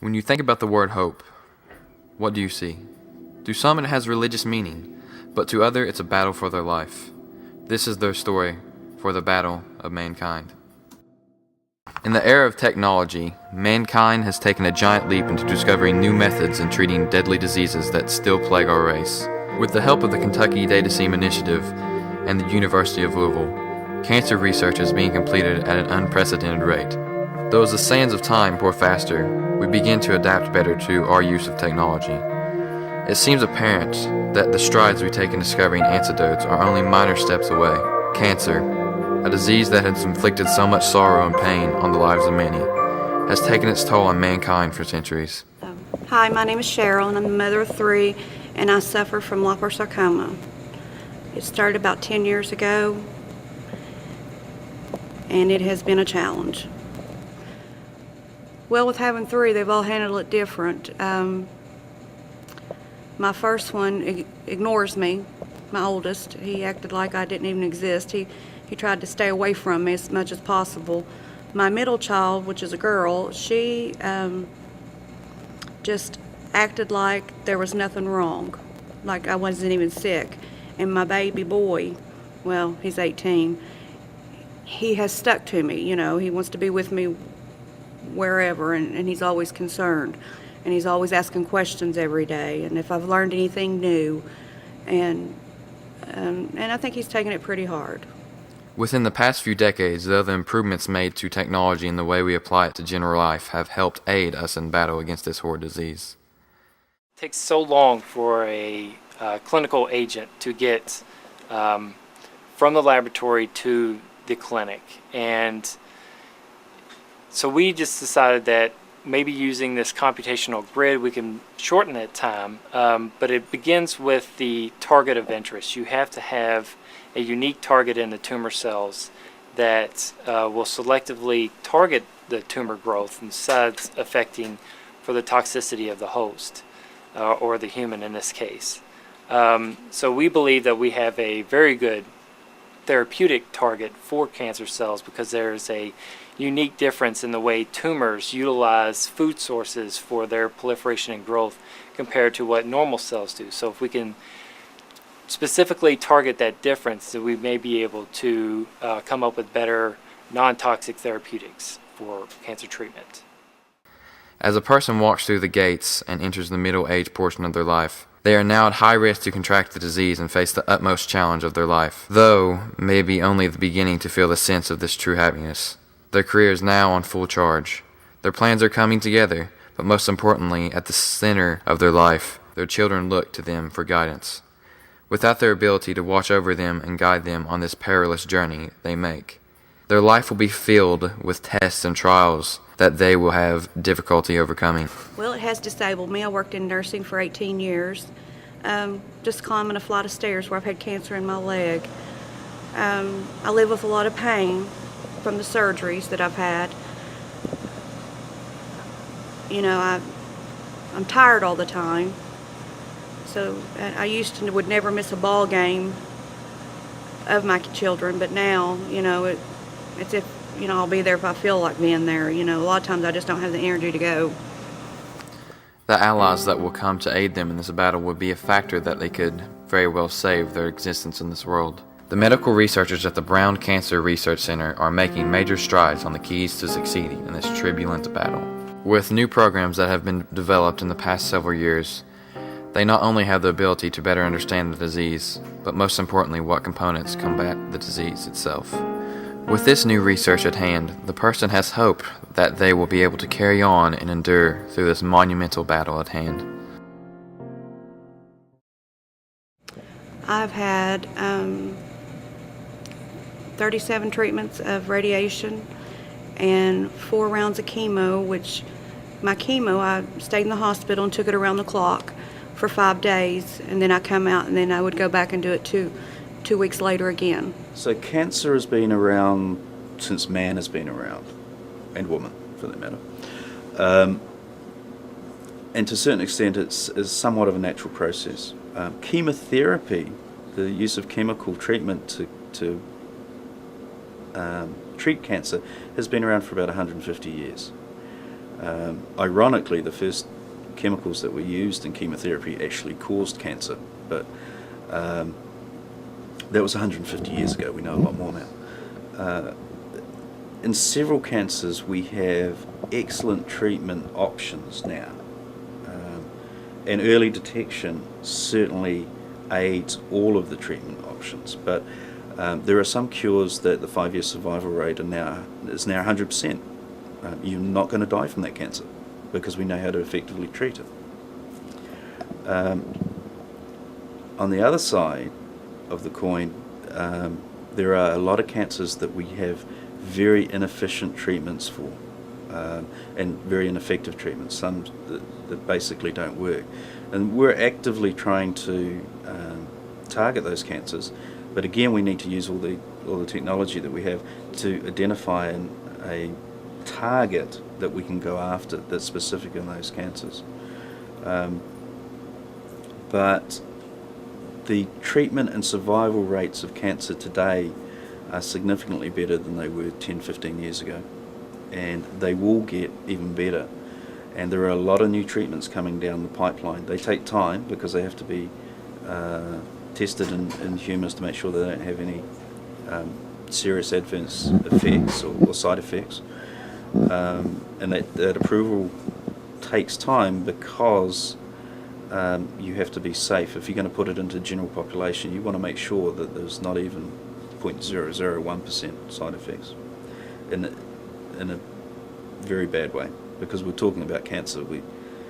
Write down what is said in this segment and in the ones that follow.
When you think about the word hope, what do you see? To some it has religious meaning, but to others it's a battle for their life. This is their story for the battle of mankind. In the era of technology, mankind has taken a giant leap into discovering new methods in treating deadly diseases that still plague our race. With the help of the Kentucky DataSeam Initiative and the University of Louisville, cancer research is being completed at an unprecedented rate. Though as the sands of time pour faster, we begin to adapt better to our use of technology. It seems apparent that the strides we take in discovering antidotes are only minor steps away. Cancer, a disease that has inflicted so much sorrow and pain on the lives of many, has taken its toll on mankind for centuries. Hi, my name is Cheryl, and I'm the mother of 3, and I suffer from liposarcoma. It started about 10 years ago, and it has been a challenge. Well, with having 3, they've all handled it different. My first one ignores me, my oldest. He acted like I didn't even exist. He tried to stay away from me as much as possible. My middle child, which is a girl, she just acted like there was nothing wrong, like I wasn't even sick. And my baby boy, well, he's 18, he has stuck to me, you know. He wants to be with me wherever, and he's always concerned, and he's always asking questions every day, and if I've learned anything new, and I think he's taking it pretty hard. Within the past few decades, though, the improvements made to technology and the way we apply it to general life have helped aid us in battle against this horrid disease. It takes so long for a clinical agent to get from the laboratory to the clinic, and so we just decided that maybe using this computational grid we can shorten that time, but it begins with the target of interest. You have to have a unique target in the tumor cells that will selectively target the tumor growth instead of affecting for the toxicity of the host, or the human in this case. So we believe that we have a very good therapeutic target for cancer cells because there's a unique difference in the way tumors utilize food sources for their proliferation and growth compared to what normal cells do. So if we can specifically target that difference, then we may be able to come up with better non-toxic therapeutics for cancer treatment. As a person walks through the gates and enters the middle-aged portion of their life, they are now at high risk to contract the disease and face the utmost challenge of their life, though maybe only the beginning to feel the sense of this true happiness. Their career is now on full charge. Their plans are coming together, but most importantly, at the center of their life, their children look to them for guidance. Without their ability to watch over them and guide them on this perilous journey they make, their life will be filled with tests and trials that they will have difficulty overcoming. Well, it has disabled me. I worked in nursing for 18 years, just climbing a flight of stairs where I've had cancer in my leg. I live with a lot of pain from the surgeries that I've had. You know, I'm tired all the time. So I used to would never miss a ball game of my children, but now, you know, it's if, you know, I'll be there if I feel like being there. You know, a lot of times I just don't have the energy to go. The allies that will come to aid them in this battle would be a factor that they could very well save their existence in this world. The medical researchers at the Brown Cancer Research Center are making major strides on the keys to succeeding in this turbulent battle. With new programs that have been developed in the past several years, they not only have the ability to better understand the disease, but most importantly what components combat the disease itself. With this new research at hand, the person has hope that they will be able to carry on and endure through this monumental battle at hand. I've had 37 treatments of radiation and 4 rounds of chemo, which my chemo, I stayed in the hospital and took it around the clock for 5 days, and then I come out and then I would go back and do it two weeks later again. So cancer has been around since man has been around, and woman for that matter. And to a certain extent it's somewhat of a natural process. Chemotherapy, the use of chemical treatment to treat cancer, has been around for about 150 years. Ironically, the first chemicals that were used in chemotherapy actually caused cancer, but that was 150 years ago. We know a lot more now. In several cancers, we have excellent treatment options now, and early detection certainly aids all of the treatment options. But there are some cures that the 5-year survival rate is now 100%. You're not going to die from that cancer because we know how to effectively treat it. On the other side of the coin, there are a lot of cancers that we have very inefficient treatments for, and very ineffective treatments, some that basically don't work. And we're actively trying to target those cancers, but again we need to use all the technology that we have to identify a target that we can go after that's specific in those cancers. But the treatment and survival rates of cancer today are significantly better than they were 10-15 years ago, and they will get even better. And there are a lot of new treatments coming down the pipeline. They take time because they have to be tested in humans to make sure they don't have any serious adverse effects or side effects. And that approval takes time because you have to be safe. If you're going to put it into general population, you want to make sure that there's not even 0.001% side effects in a very bad way, because we're talking about cancer.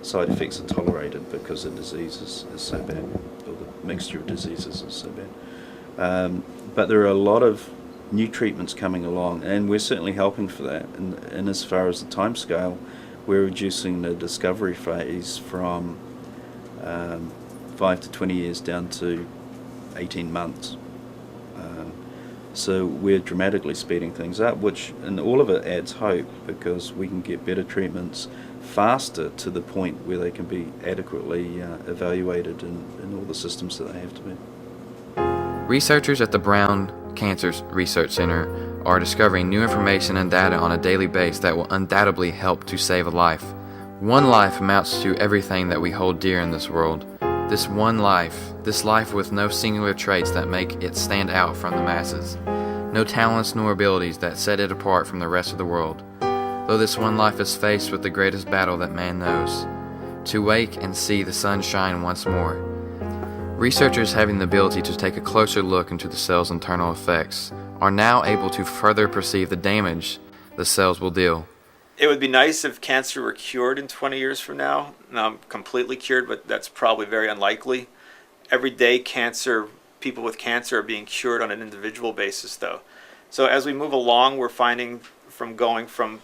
Side effects are tolerated because the disease is so bad, or the mixture of diseases is so bad. But there are a lot of new treatments coming along, and we're certainly helping for that. And as far as the time scale, we're reducing the discovery phase from 5 to 20 years down to 18 months. So we're dramatically speeding things up, and all of it adds hope, because we can get better treatments faster to the point where they can be adequately evaluated in all the systems that they have to be. Researchers at the Brown Cancer Research Center are discovering new information and data on a daily basis that will undoubtedly help to save a life. One life amounts to everything that we hold dear in this world. This one life, this life with no singular traits that make it stand out from the masses, no talents nor abilities that set it apart from the rest of the world. Though this one life is faced with the greatest battle that man knows, to wake and see the sun shine once more. Researchers having the ability to take a closer look into the cell's internal effects are now able to further perceive the damage the cells will deal. It would be nice if cancer were cured in 20 years from now. Completely cured, but that's probably very unlikely. Every day people with cancer are being cured on an individual basis though. So as we move along, we're finding going from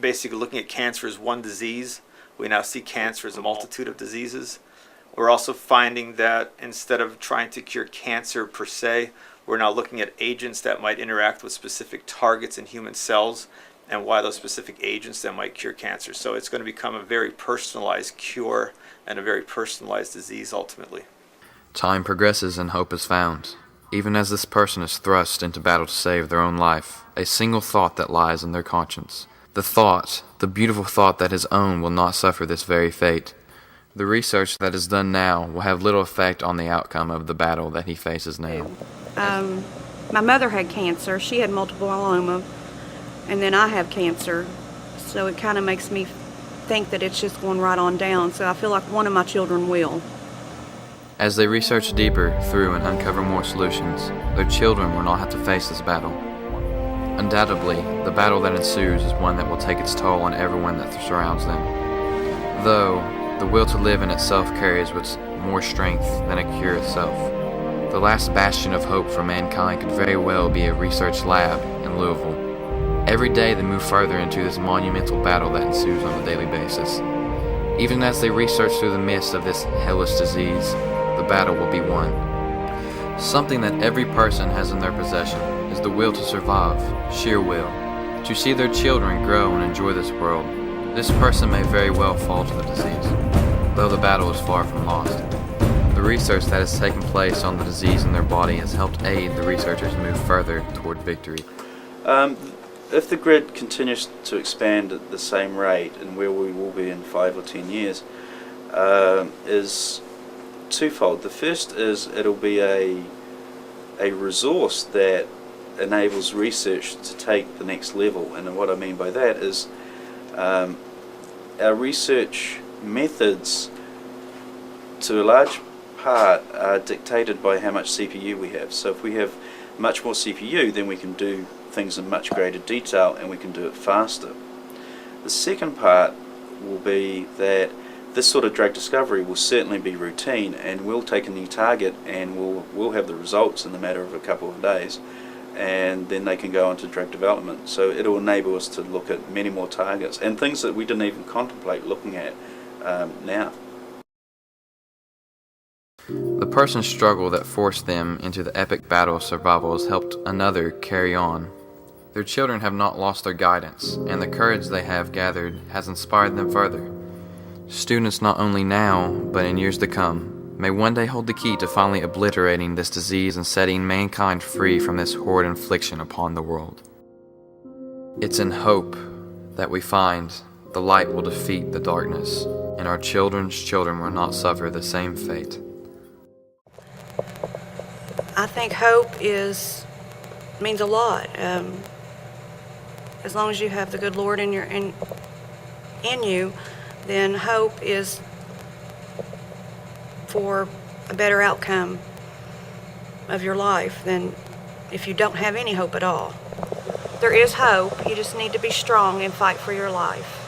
basically looking at cancer as one disease, we now see cancer as a multitude of diseases. We're also finding that instead of trying to cure cancer per se, we're now looking at agents that might interact with specific targets in human cells, and why those specific agents that might cure cancer. So it's going to become a very personalized cure and a very personalized disease ultimately. Time progresses and hope is found. Even as this person is thrust into battle to save their own life, a single thought that lies in their conscience. The beautiful thought that his own will not suffer this very fate. The research that is done now will have little effect on the outcome of the battle that he faces now. My mother had cancer. She had multiple myeloma, and then I have cancer. So it kind of makes me think that it's just going right on down. So I feel like one of my children will. As they research deeper through and uncover more solutions, their children will not have to face this battle. Undoubtedly, the battle that ensues is one that will take its toll on everyone that surrounds them. Though, the will to live in itself carries with more strength than a cure itself. The last bastion of hope for mankind could very well be a research lab in Louisville. Every day they move further into this monumental battle that ensues on a daily basis. Even as they research through the midst of this hellish disease, the battle will be won. Something that every person has in their possession is the will to survive, sheer will, to see their children grow and enjoy this world. This person may very well fall to the disease, though the battle is far from lost. The research that has taken place on the disease in their body has helped aid the researchers move further toward victory. if the grid continues to expand at the same rate, and where we will be in 5 or 10 years, is twofold. The first is it'll be a resource that enables research to take the next level, and what I mean by that is our research methods to a large part are dictated by how much CPU we have. So if we have much more CPU, then we can do things in much greater detail and we can do it faster. The second part will be that this sort of drug discovery will certainly be routine, and we'll take a new target and we'll have the results in the matter of a couple of days, and then they can go on to drug development. So it'll enable us to look at many more targets and things that we didn't even contemplate looking at now. The person's struggle that forced them into the epic battle of survival has helped another carry on. Their children have not lost their guidance, and the courage they have gathered has inspired them further. Students not only now, but in years to come, may one day hold the key to finally obliterating this disease and setting mankind free from this horrid infliction upon the world. It's in hope that we find the light will defeat the darkness, and our children's children will not suffer the same fate. I think hope means a lot. As long as you have the good Lord in you, then hope is for a better outcome of your life than if you don't have any hope at all. There is hope. You just need to be strong and fight for your life.